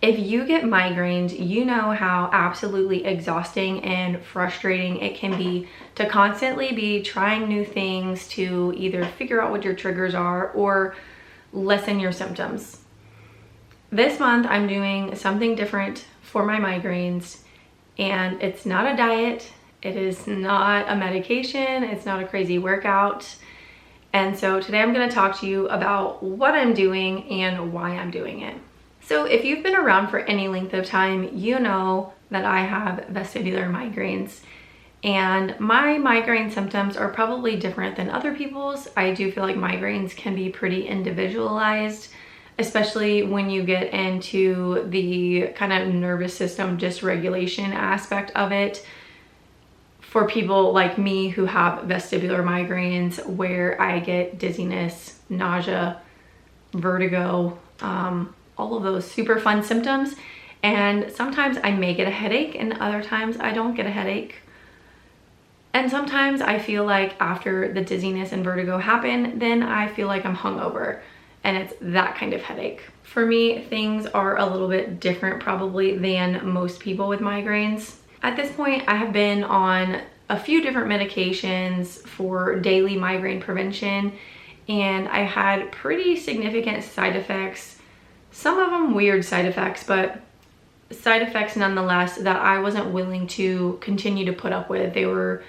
If you get migraines, you know how absolutely exhausting and frustrating it can be to constantly be trying new things to either figure out what your triggers are or lessen your symptoms. This month, I'm doing something different for my migraines, and it's not a diet, it is not a medication, it's not a crazy workout. And so today I'm going to talk to you about what I'm doing and why I'm doing it. So if you've been around for any length of time, you know that I have vestibular migraines, and my migraine symptoms are probably different than other people's. I do feel like migraines can be pretty individualized, especially when you get into the kind of nervous system dysregulation aspect of it. For people like me who have vestibular migraines, where I get dizziness, nausea, vertigo, all of those super fun symptoms. And sometimes I may get a headache and other times I don't get a headache. And sometimes I feel like after the dizziness and vertigo happen, then I feel like I'm hungover, and it's that kind of headache. For me, things are a little bit different probably than most people with migraines. At this point, I have been on a few different medications for daily migraine prevention, and I had pretty significant side effects. Some of them weird side effects, but side effects nonetheless that I wasn't willing to continue to put up with. They were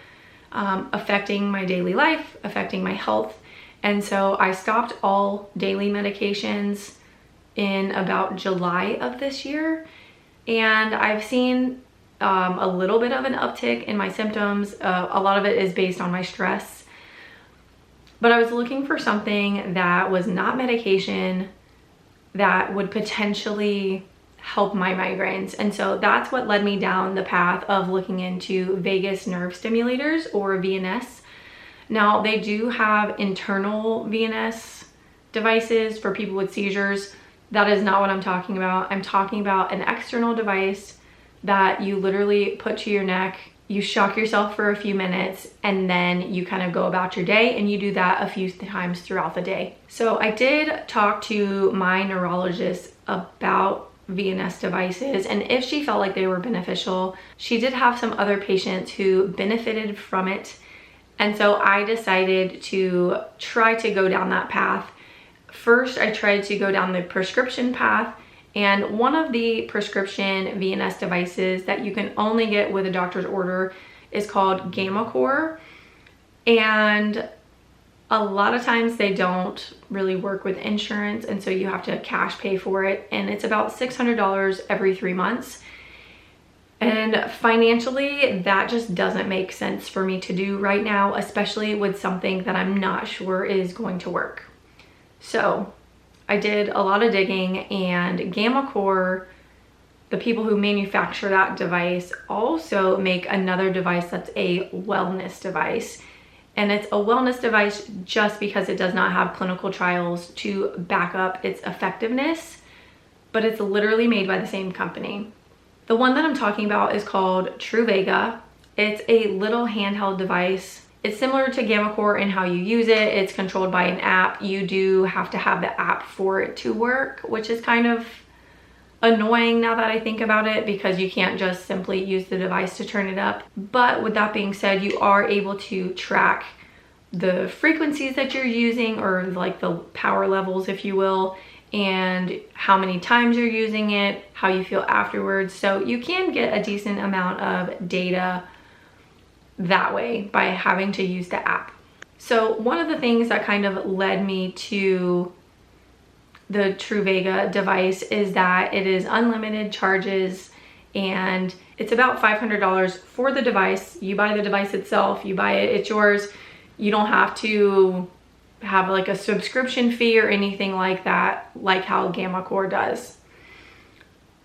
affecting my daily life, affecting my health. And so I stopped all daily medications in about July of this year. And I've seen a little bit of an uptick in my symptoms. A lot of it is based on my stress. But I was looking for something that was not medication, that would potentially help my migraines. And so that's what led me down the path of looking into vagus nerve stimulators, or VNS. Now, they do have internal VNS devices for people with seizures. That is not what I'm talking about. I'm talking about an external device that you literally put to your neck. You shock yourself for a few minutes, and then you kind of go about your day, and you do that a few times throughout the day. So I did talk to my neurologist about VNS devices, and if she felt like they were beneficial. She did have some other patients who benefited from it, and so I decided to try to go down that path. First, I tried to go down the prescription path, and one of the prescription VNS devices that you can only get with a doctor's order is called GammaCore. And a lot of times they don't really work with insurance, and so you have to cash pay for it. And it's about $600 every 3 months. And financially, that just doesn't make sense for me to do right now, especially with something that I'm not sure is going to work. So I did a lot of digging, and GammaCore, the people who manufacture that device, also make another device that's a wellness device. And it's a wellness device just because it does not have clinical trials to back up its effectiveness, but it's literally made by the same company. The one that I'm talking about is called TruVaga. It's a little handheld device. It's similar to GammaCore in how you use it. It's controlled by an app. You do have to have the app for it to work, which is kind of annoying now that I think about it, because you can't just simply use the device to turn it up. But with that being said, you are able to track the frequencies that you're using, or like the power levels, if you will, and how many times you're using it, how you feel afterwards. So you can get a decent amount of data that way by having to use the app. So one of the things that kind of led me to the TruVaga device is that it is unlimited charges, and it's about $500 for the device. You buy the device itself, you buy it, it's yours. You don't have to have like a subscription fee or anything like that, like how GammaCore does.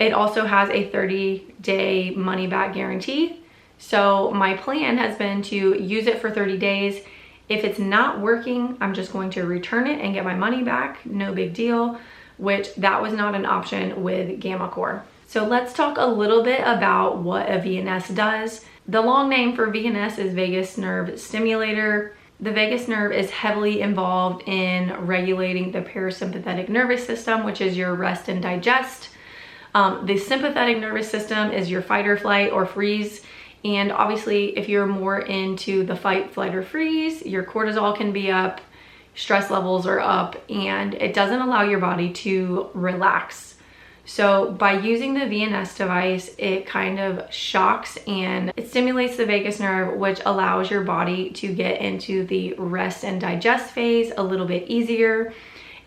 It also has a 30-day money-back guarantee. So my plan has been to use it for 30 days. If it's not working, I'm just going to return it and get my money back. No big deal, which that was not an option with GammaCore. So let's talk a little bit about what a VNS does. The long name for VNS is vagus nerve stimulator. The vagus nerve is heavily involved in regulating the parasympathetic nervous system, which is your rest and digest. The sympathetic nervous system is your fight or flight or freeze. And obviously, if you're more into the fight, flight, or freeze, your cortisol can be up, stress levels are up, and it doesn't allow your body to relax. So by using the VNS device, it kind of shocks and it stimulates the vagus nerve, which allows your body to get into the rest and digest phase a little bit easier.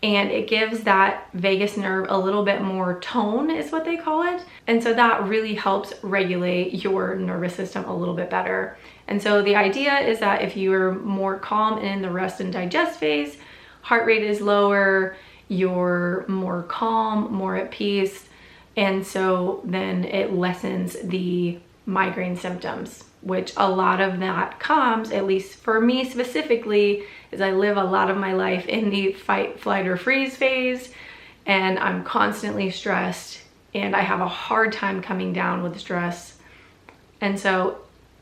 And it gives that vagus nerve a little bit more tone, is what they call it. And so that really helps regulate your nervous system a little bit better. And so the idea is that if you're more calm in the rest and digest phase, heart rate is lower, you're more calm, more at peace, and so then it lessens the migraine symptoms, which a lot of that comes, at least for me specifically, is I live a lot of my life in the fight, flight, or freeze phase, and I'm constantly stressed, and I have a hard time coming down with stress, and so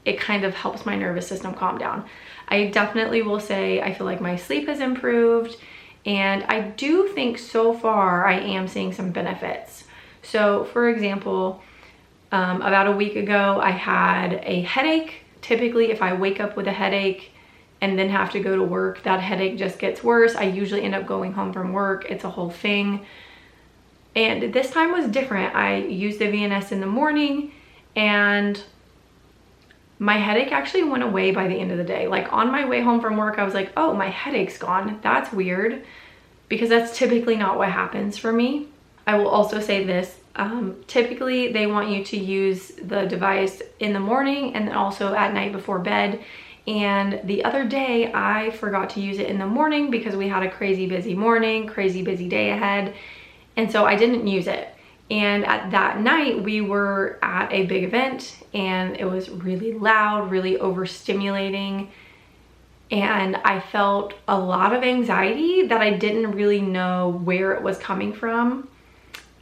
it kind of helps my nervous system calm down. I definitely will say I feel like my sleep has improved, and I do think so far I am seeing some benefits. So for example, about a week ago, I had a headache. Typically, if I wake up with a headache and then have to go to work, that headache just gets worse. I usually end up going home from work. It's a whole thing. And this time was different. I used the VNS in the morning and my headache actually went away by the end of the day. Like on my way home from work, I was like, oh, my headache's gone. That's weird, because that's typically not what happens for me. I will also say this, typically they want you to use the device in the morning and then also at night before bed. And the other day I forgot to use it in the morning because we had a crazy busy morning, crazy busy day ahead. And so I didn't use it. And at that night we were at a big event and it was really loud, really overstimulating. And I felt a lot of anxiety that I didn't really know where it was coming from.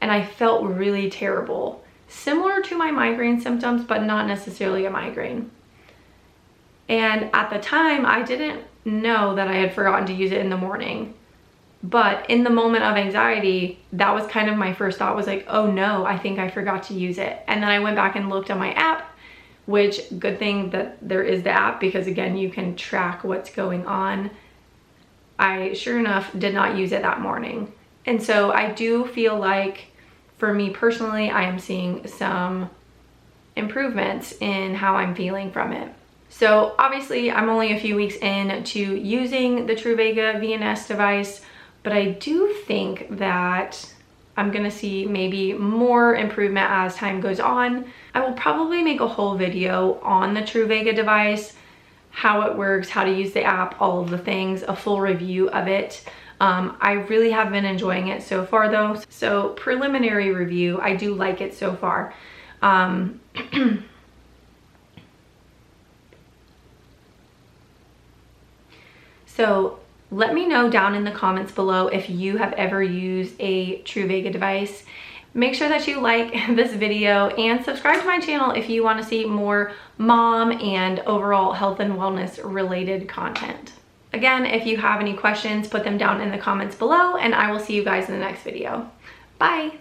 And I felt really terrible, similar to my migraine symptoms, but not necessarily a migraine. And at the time, I didn't know that I had forgotten to use it in the morning. But in the moment of anxiety, that was kind of my first thought, was like, oh no, I think I forgot to use it. And then I went back and looked at my app, which, good thing that there is the app, because again, you can track what's going on. I, sure enough, did not use it that morning. And so I do feel like, for me personally, I am seeing some improvements in how I'm feeling from it. So obviously I'm only a few weeks in to using the TruVaga VNS device, but I do think that I'm gonna see maybe more improvement as time goes on. I will probably make a whole video on the TruVaga device, how it works, how to use the app, all of the things, a full review of it. I really have been enjoying it so far though. So preliminary review, I do like it so far. So let me know down in the comments below if you have ever used a TruVaga device. Make sure that you like this video and subscribe to my channel if you want to see more mom and overall health and wellness related content. Again, if you have any questions, put them down in the comments below and I will see you guys in the next video. Bye.